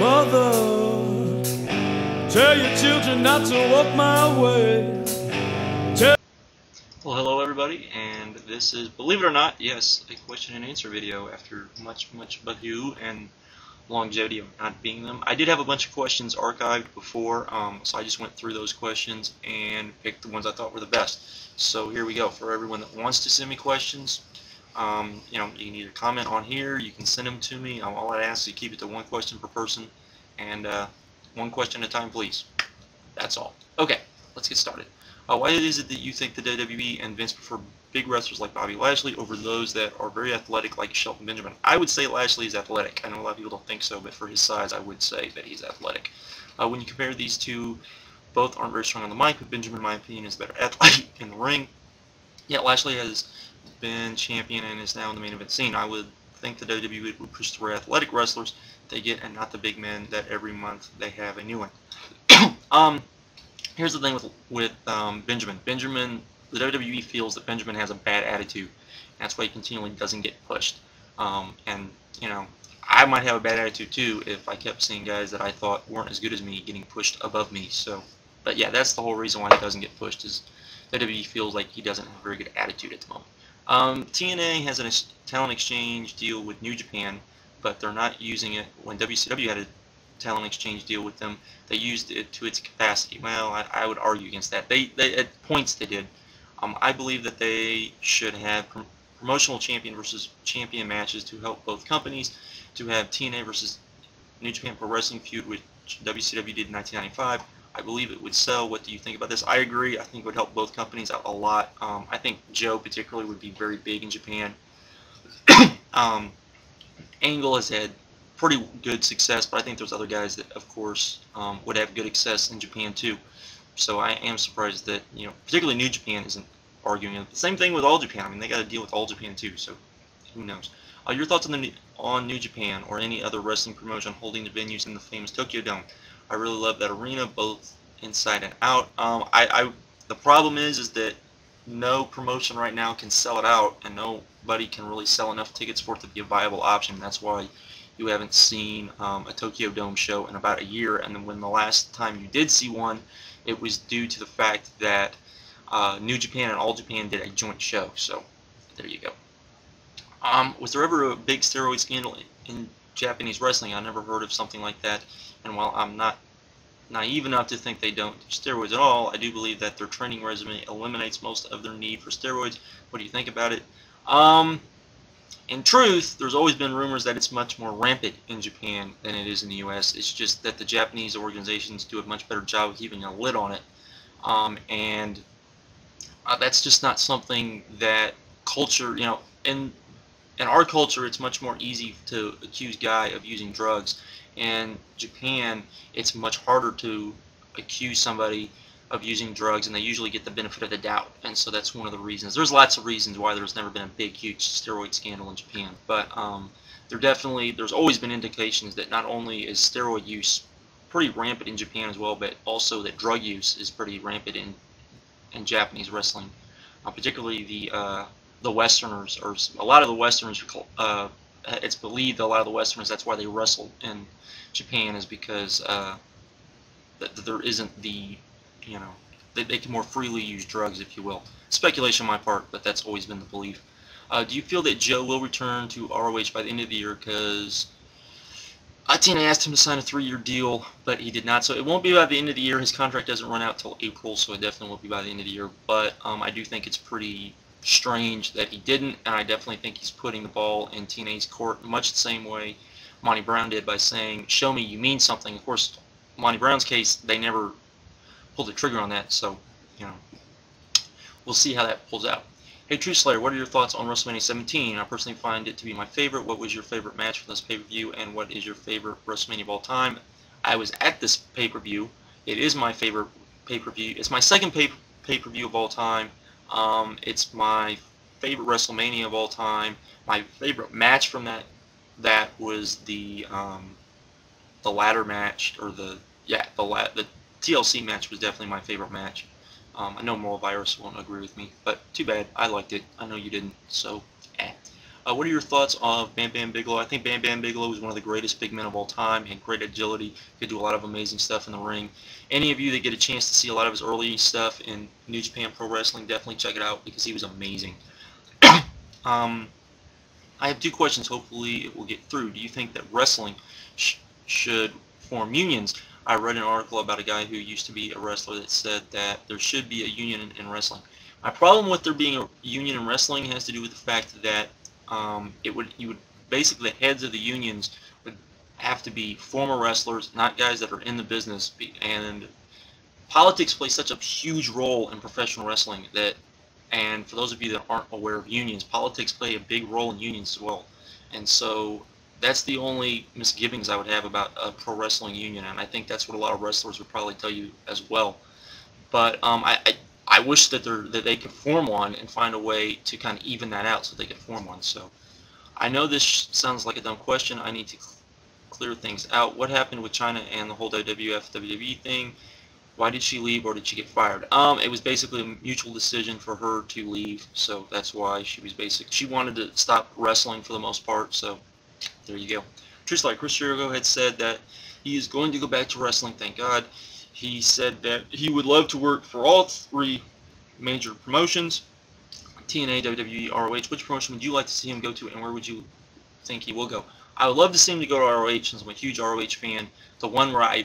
Mother, tell your children not to walk my way. Well, hello everybody, and this is, believe it or not, yes, a question and answer video after much ado and longevity of not being them. I did have a bunch of questions archived before, so I just went through those questions and picked the ones I thought were the best. So here we go. For everyone that wants to send me questions, you know, you can either comment on here, you can send them to me. All I ask is you keep it to one question per person, and one question at a time, please. That's all. Okay, let's get started. Why is it that you think the WWE and Vince prefer big wrestlers like Bobby Lashley over those that are very athletic like Shelton Benjamin? I would say Lashley is athletic. I know a lot of people don't think so, but for his size, I would say that he's athletic. When you compare these two, both aren't very strong on the mic, but Benjamin, in my opinion, is better athletic in the ring. Yet Lashley has been champion and is now in the main event scene. I would think the WWE would push the athletic wrestlers they get and not the big men that every month they have a new one. Here's the thing with Benjamin. The WWE feels that Benjamin has a bad attitude. That's why he continually doesn't get pushed. And, you know, I might have a bad attitude too if I kept seeing guys that I thought weren't as good as me getting pushed above me. So, but yeah, that's the whole reason why he doesn't get pushed, is the WWE feels like he doesn't have a very good attitude at the moment. TNA has a talent exchange deal with New Japan, but they're not using it. When WCW had a talent exchange deal with them, they used it to its capacity. Well, I would argue against that. They at points they did. I believe that they should have promotional champion versus champion matches to help both companies, to have TNA versus New Japan Pro Wrestling feud, which WCW did in 1995. I believe it would sell. What do you think about this? I agree. I think it would help both companies out a lot. I think Joe particularly would be very big in Japan. Angle has had pretty good success, but I think there's other guys that, of course, would have good success in Japan too. So I am surprised that, you know, particularly New Japan isn't arguing it. The same thing with All Japan. I mean, they got to deal with All Japan too. So who knows? Your thoughts on New Japan or any other wrestling promotion holding the venues in the famous Tokyo Dome? I really love that arena, both inside and out. The problem is that no promotion right now can sell it out, and nobody can really sell enough tickets for it to be a viable option. That's why you haven't seen a Tokyo Dome show in about a year, and then when the last time you did see one, it was due to the fact that New Japan and All Japan did a joint show. So there you go. Was there ever a big steroid scandal in Japanese wrestling? I never heard of something like that, and while I'm not naive enough to think they don't do steroids at all, I do believe that their training regimen eliminates most of their need for steroids. What do you think about it? In truth, there's always been rumors that it's much more rampant in Japan than it is in the U.S. It's just that the Japanese organizations do a much better job of keeping a lid on it. And that's just not something that culture, you know, in our culture, it's much more easy to accuse a guy of using drugs. In Japan, it's much harder to accuse somebody of using drugs, and they usually get the benefit of the doubt, and so that's one of the reasons. There's lots of reasons why there's never been a big, huge steroid scandal in Japan, but there's always been indications that not only is steroid use pretty rampant in Japan as well, but also that drug use is pretty rampant in Japanese wrestling, particularly the Westerners, or a lot of the Westerners. It's believed that a lot of the Westerners, that's why they wrestle in Japan, is because that there isn't the, you know, they can more freely use drugs, if you will. Speculation on my part, but that's always been the belief. Do you feel that Joe will return to ROH by the end of the year? Because TNA asked him to sign a 3-year deal, but he did not. So it won't be by the end of the year. His contract doesn't run out till April, so it definitely won't be by the end of the year. But I do think it's pretty strange that he didn't, and I definitely think he's putting the ball in TNA's court, much the same way Monty Brown did by saying, "Show me you mean something." Of course, Monty Brown's case, they never pulled the trigger on that, so, you know, we'll see how that pulls out. Hey Truthslayer, what are your thoughts on WrestleMania 17? I personally find it to be my favorite. What was your favorite match from this pay-per-view, and what is your favorite WrestleMania of all time? I was at this pay-per-view. It is my favorite pay-per-view. It's my second pay-per-view of all time. It's my favorite WrestleMania of all time. My favorite match from that was the ladder match, or the TLC match was definitely my favorite match. I know Moral Virus won't agree with me, but too bad. I liked it. I know you didn't, so What are your thoughts of Bam Bam Bigelow? I think Bam Bam Bigelow was one of the greatest big men of all time. Had great agility, could do a lot of amazing stuff in the ring. Any of you that get a chance to see a lot of his early stuff in New Japan Pro Wrestling, definitely check it out because he was amazing. I have two questions. Hopefully it will get through. Do you think that wrestling should form unions? I read an article about a guy who used to be a wrestler that said that there should be a union in wrestling. My problem with there being a union in wrestling has to do with the fact that basically the heads of the unions would have to be former wrestlers, not guys that are in the business. And politics play such a huge role in professional wrestling and for those of you that aren't aware of unions, politics play a big role in unions as well. And so that's the only misgivings I would have about a pro wrestling union, and I think that's what a lot of wrestlers would probably tell you as well. But I wish that they could form one and find a way to kind of even that out so they could form one. So I know this sounds like a dumb question. I need to clear things out. What happened with China and the whole WWF WWE thing? Why did she leave, or did she get fired? It was basically a mutual decision for her to leave, so that's why she wanted to stop wrestling for the most part, so there you go. Truthslayer Chris Jericho had said that he is going to go back to wrestling, thank God. He said that he would love to work for all three major promotions, TNA, WWE, ROH. Which promotion would you like to see him go to, and where would you think he will go? I would love to see him to go to ROH, since I'm a huge ROH fan. The one where I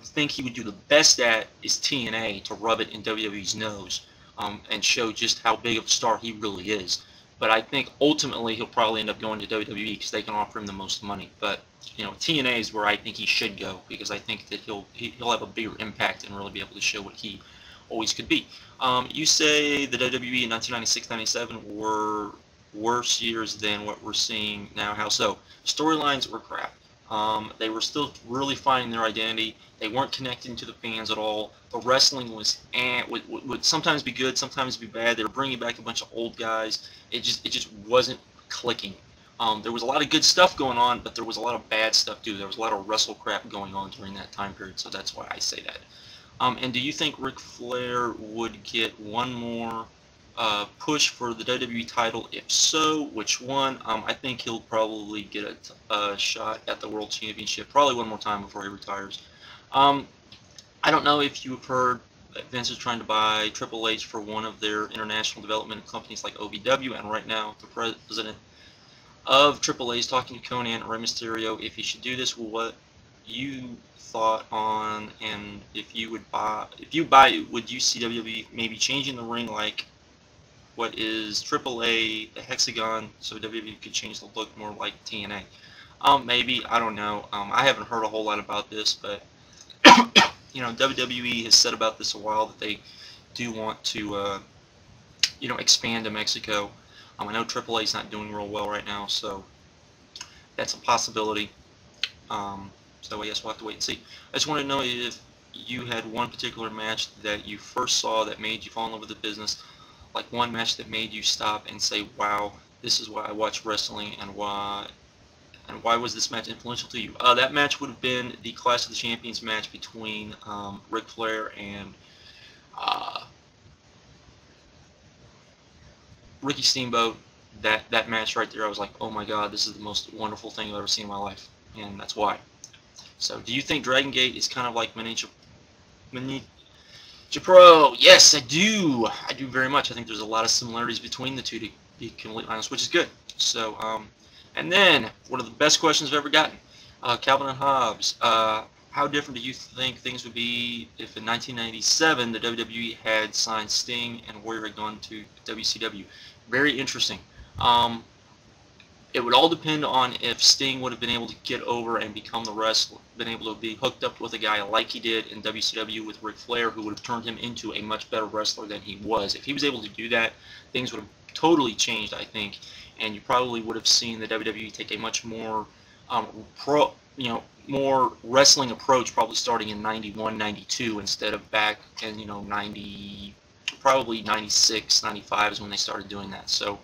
think he would do the best at is TNA, to rub it in WWE's nose and show just how big of a star he really is. But I think ultimately he'll probably end up going to WWE because they can offer him the most money. But you know, TNA is where I think he should go because I think that he'll have a bigger impact and really be able to show what he always could be. You say the WWE in 1996-97 were worse years than what we're seeing now. How so? Storylines were crap. They were still really finding their identity. They weren't connecting to the fans at all. The wrestling would sometimes be good, sometimes be bad. They were bringing back a bunch of old guys. It just wasn't clicking. There was a lot of good stuff going on, but there was a lot of bad stuff too. There was a lot of wrestle crap going on during that time period, so that's why I say that. And do you think Ric Flair would get one more push for the WWE title? If so, which one? I think he'll probably get a shot at the World Championship probably one more time before he retires. I don't know if you've heard that Vince is trying to buy Triple H for one of their international development companies like OVW, and right now the president of Triple H is talking to Conan and Rey Mysterio if he should do this. What you thought on, and if you buy it, would you see WWE maybe changing the ring like what is AAA, the hexagon, so WWE could change the look more like TNA? Maybe, I don't know. I haven't heard a whole lot about this, but you know, WWE has said about this a while that they do want to you know, expand to Mexico. I know AAA is not doing real well right now, so that's a possibility. So I guess we'll have to wait and see. I just want to know if you had one particular match that you first saw that made you fall in love with the business, like one match that made you stop and say, wow, this is why I watch wrestling, and why was this match influential to you? That match would have been the Clash of the Champions match between Ric Flair and Ricky Steamboat. That match right there, I was like, oh my god, this is the most wonderful thing I've ever seen in my life, and that's why. So, do you think Dragon Gate is kind of like Miniature Pro? Yes, I do. I do very much. I think there's a lot of similarities between the two, to be completely honest, which is good. So, and then, one of the best questions I've ever gotten, Calvin and Hobbes. How different do you think things would be if in 1997 the WWE had signed Sting and Warrior had gone to WCW? Very interesting. It would all depend on if Sting would have been able to get over and become the wrestler, been able to be hooked up with a guy like he did in WCW with Ric Flair, who would have turned him into a much better wrestler than he was. If he was able to do that, things would have totally changed, I think, and you probably would have seen the WWE take a much more more wrestling approach, probably starting in 91, 92 instead of back in, 90, probably 96, 95 is when they started doing that. So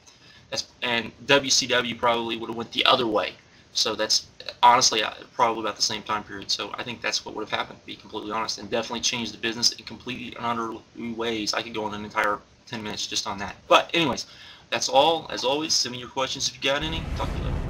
and WCW probably would have went the other way. So that's honestly probably about the same time period. So I think that's what would have happened, to be completely honest, and definitely changed the business in completely and utter ways. I could go on an entire 10 minutes just on that. But anyways, that's all. As always, send me your questions if you got any. Talk to you later.